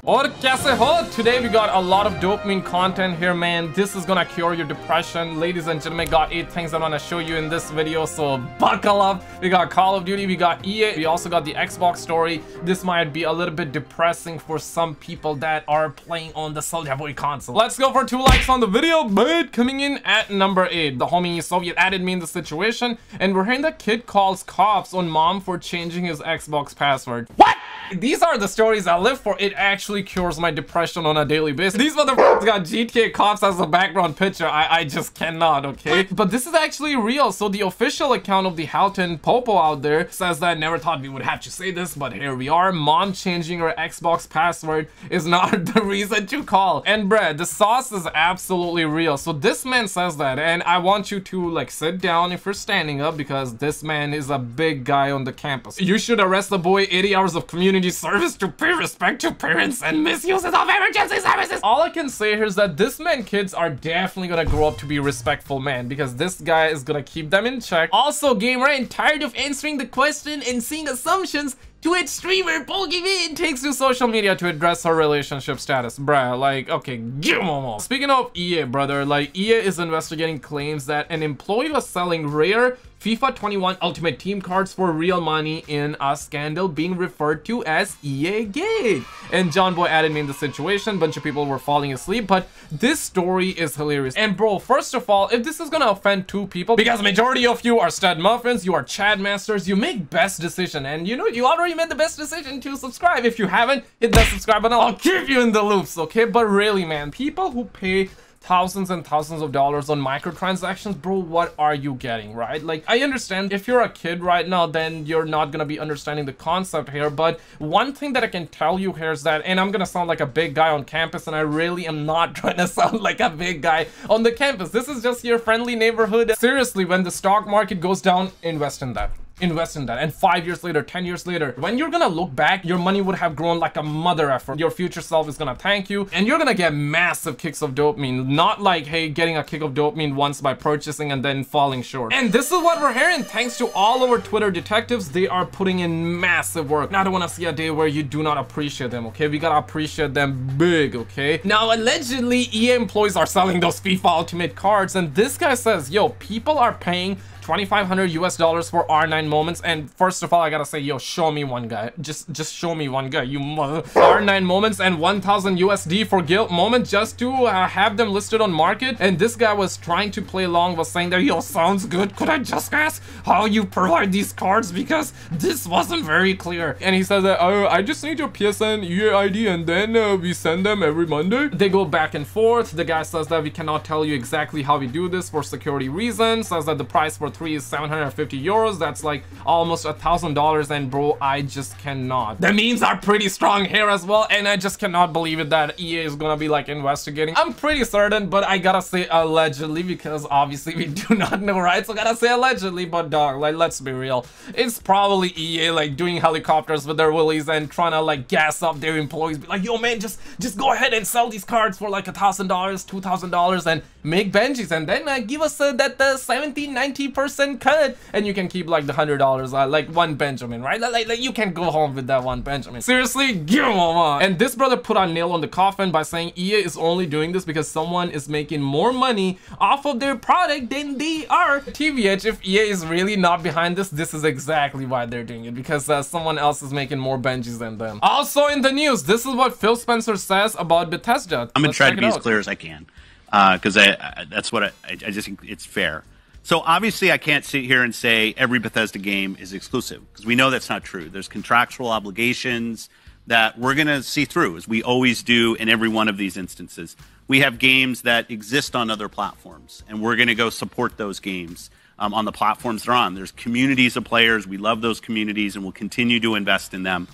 Or kaise ho? Today we got a lot of dopamine content here, man. This is gonna cure your depression. Ladies and gentlemen, got 8 things I wanna show you in this video, so buckle up. We got Call of Duty, we got EA, we also got the Xbox story. This might be a little bit depressing for some people that are playing on the Soulja Boy console. Let's go for 2 likes on the video, but coming in at number 8, the homie Soviet added me in the situation, and we're hearing the kid calls cops on mom for changing his Xbox password. What? These are the stories I live for. It actually cures my depression on a daily basis. These motherfuckers got GTA cops as a background picture. I just cannot, okay? But this is actually real. So the official account of the Halton Popo out there says that never thought we would have to say this, but here we are. Mom changing her Xbox password is not the reason to call. And bruh, the sauce is absolutely real. So this man says that, and I want you to like sit down if you're standing up, because this man is a big guy on the campus. You should arrest the boy. 80 hours of community service to pay respect to parents and misuses of emergency services. All I can say here is that this man kids are definitely gonna grow up to be respectful man, because this guy is gonna keep them in check. Also, gamer, I'm tired of answering the question and seeing assumptions. Twitch streamer Pokemon takes to social media to address her relationship status. Bruh, like, okay, give him all. Speaking of EA, brother, like, EA is investigating claims that an employee was selling rare FIFA 21 Ultimate Team cards for real money in a scandal being referred to as EA Gate. And John Boy added me in the situation. Bunch of people were falling asleep, but this story is hilarious. And bro, first of all, if this is gonna offend 2 people, because majority of you are stud muffins, you are Chad masters, you make best decision, and you know, you already made the best decision to subscribe. If you haven't, hit that subscribe button. I'll keep you in the loops, okay? But really, man, people who pay thousands and thousands of dollars on microtransactions, bro, what are you getting, right? Like, I understand if you're a kid right now, then you're not gonna be understanding the concept here, but one thing that I can tell you here is that, and I'm gonna sound like a big guy on campus, and I really am not trying to sound like a big guy on the campus. This is just your friendly neighborhood. Seriously, when the stock market goes down, invest in that. Invest in that, and 5 years later, 10 years later, when you're gonna look back, your money would have grown like a mother effer. Your future self is gonna thank you, and you're gonna get massive kicks of dopamine. Not like, hey, getting a kick of dopamine once by purchasing and then falling short. And this is what we're hearing. Thanks to all our Twitter detectives, they are putting in massive work. Now, I don't want to see a day where you do not appreciate them, okay? We gotta appreciate them big, okay? Now, allegedly, EA employees are selling those FIFA Ultimate cards, and this guy says, yo, people are paying $2,500 US for R9 moments. And first of all, I gotta say, yo, show me one guy. Just show me one guy, you mother. R9 moments and 1,000 USD for guild moment just to have them listed on market. And this guy was trying to play along, was saying that, yo, sounds good. Could I just ask how you provide these cards, because this wasn't very clear. And he says that, oh, I just need your PSN EA ID, and then we send them every Monday. They go back and forth. The guy says that we cannot tell you exactly how we do this for security reasons. Says that the price for 3 is 750 euros. That's like almost $1,000. And bro, I just cannot. The memes are pretty strong here as well, and I just cannot believe it that EA is gonna be like investigating. I'm pretty certain, but I gotta say allegedly, because obviously we do not know, right? So I gotta say allegedly. But dog, like, let's be real, it's probably EA like doing helicopters with their willies and trying to like gas up their employees, be like, yo man, just go ahead and sell these cards for like $1,000, $2,000 and make Benjis, and then give us that 70-90% cut, and you can keep like the $100, like one Benjamin, right? Like you can go home with that one Benjamin. Seriously, give him one. And this brother put a nail on the coffin by saying EA is only doing this because someone is making more money off of their product than they are. TVH, if EA is really not behind this, this is exactly why they're doing it, because someone else is making more Benjis than them. Also in the news, this is what Phil Spencer says about Bethesda. I'm gonna try to be as clear as I can, because that's what I just think it's fair. So obviously I can't sit here and say every Bethesda game is exclusive, because we know that's not true. There's contractual obligations that we're going to see through, as we always do in every one of these instances. We have games that exist on other platforms, and we're going to go support those games on the platforms they're on. There's communities of players. We love those communities, and we'll continue to invest in them.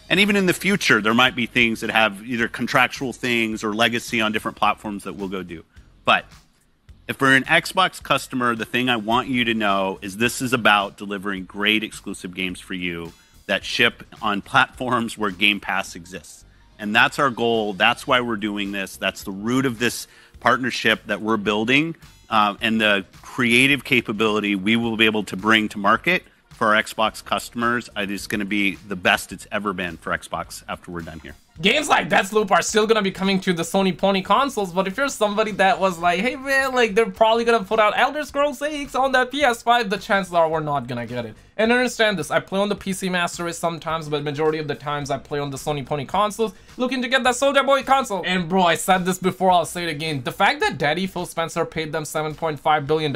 And even in the future, there might be things that have either contractual things or legacy on different platforms that we'll go do. But if we're an Xbox customer, the thing I want you to know is this is about delivering great exclusive games for you that ship on platforms where Game Pass exists. And that's our goal. That's why we're doing this. That's the root of this partnership that we're building, and the creative capability we will be able to bring to market for our Xbox customers. It is going to be the best it's ever been for Xbox after we're done here. games like Deathloop are still gonna be coming to the Sony Pony consoles, but if you're somebody that was like, hey man, like they're probably gonna put out Elder Scrolls 6 on that PS5, the chances are we're not gonna get it. And understand this, I play on the PC Master Race sometimes, but majority of the times I play on the Sony Pony consoles, looking to get that Soulja Boy console. And bro, I said this before, I'll say it again, the fact that Daddy Phil Spencer paid them $7.5 billion,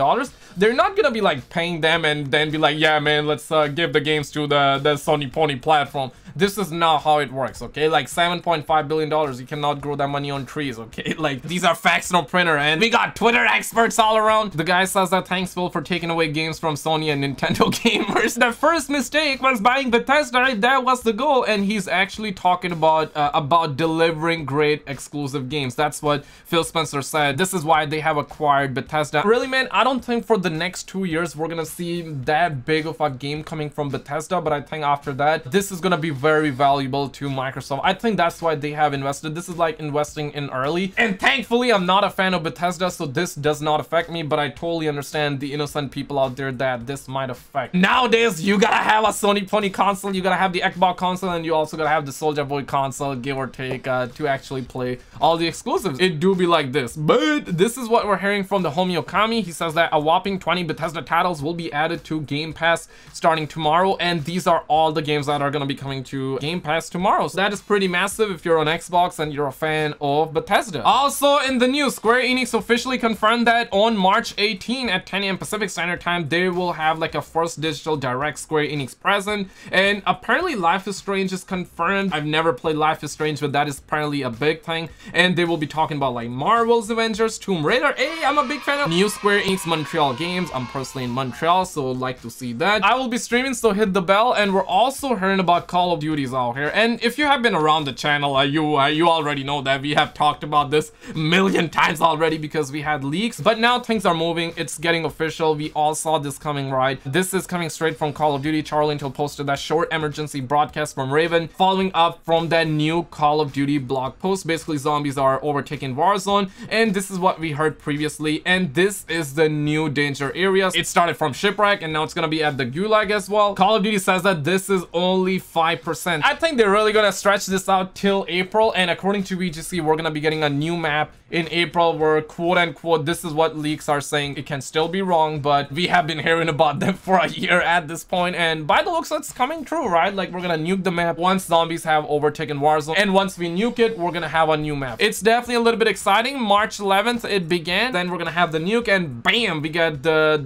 they're not gonna be like paying them and then be like, yeah man, let's give the games to the Sony Pony platform. This is not how it works, okay? Like $7.5 billion, you cannot grow that money on trees, okay? Like these are facts, no printer, and we got Twitter experts all around. The guy says that thanks Phil for taking away games from Sony and Nintendo gamers. The first mistake was buying Bethesda, that was the goal, and he's actually talking about delivering great exclusive games. That's what Phil Spencer said. This is why they have acquired Bethesda. Really, man, I don't think for the next 2 years we're gonna see that big of a game coming from Bethesda, but I think after that, this is gonna be very valuable to Microsoft. I think that's why they have invested. This is like investing in early, and thankfully I'm not a fan of Bethesda, so this does not affect me, but I totally understand the innocent people out there that this might affect. Nowadays, you gotta have a Sony Pony console, you gotta have the Xbox console, and you also gotta have the Soulja Boy console, give or take, to actually play all the exclusives. It do be like this, but this is what we're hearing from the homie Okami. He says that a whopping 20 Bethesda titles will be added to Game Pass starting tomorrow, and these are all the games that are gonna be coming to Game Pass tomorrow. So that is pretty massive if you're on Xbox and you're a fan of Bethesda. Also in the news, Square Enix officially confirmed that on March 18 at 10 AM Pacific Standard Time, they will have like a first digital direct Square Enix present, and apparently Life is Strange is confirmed. I've never played Life is Strange, but that is apparently a big thing, and they will be talking about like Marvel's Avengers, Tomb Raider. Hey, I'm a big fan of new Square Enix Montreal games. I'm personally in Montreal, so I'd like to see that. I will be streaming, so hit the bell. And we're also hearing about Call of Duties out here, and if you have been around the channel, you already know that we have talked about this a million times already because we had leaks, but now things are moving. It's getting official. We all saw this coming, right? This is coming straight from Call of Duty. Charlie Intel posted that short emergency broadcast from Raven following up from that new Call of Duty blog post. Basically, zombies are overtaking Warzone, and this is what we heard previously, and this is the new danger areas. It started from Shipwreck, and now it's gonna be at the Gulag as well. Call of Duty says that this is only 5%. I think they're really gonna stretch this out till April, and according to VGC, we're gonna be getting a new map in April where, quote unquote, this is what leaks are saying. It can still be wrong, but we have been hearing about them for a year at this point, and by the looks, it's coming true, right? Like, we're gonna nuke the map once zombies have overtaken Warzone, and once we nuke it, we're gonna have a new map. It's definitely a little bit exciting. March 11th it began, then we're gonna have the nuke, and bam, we get the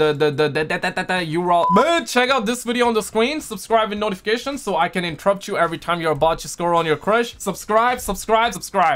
URL. But check out this video on the screen, subscribe with notifications so I can interrupt you every time you're about to score on your crush. Subscribe.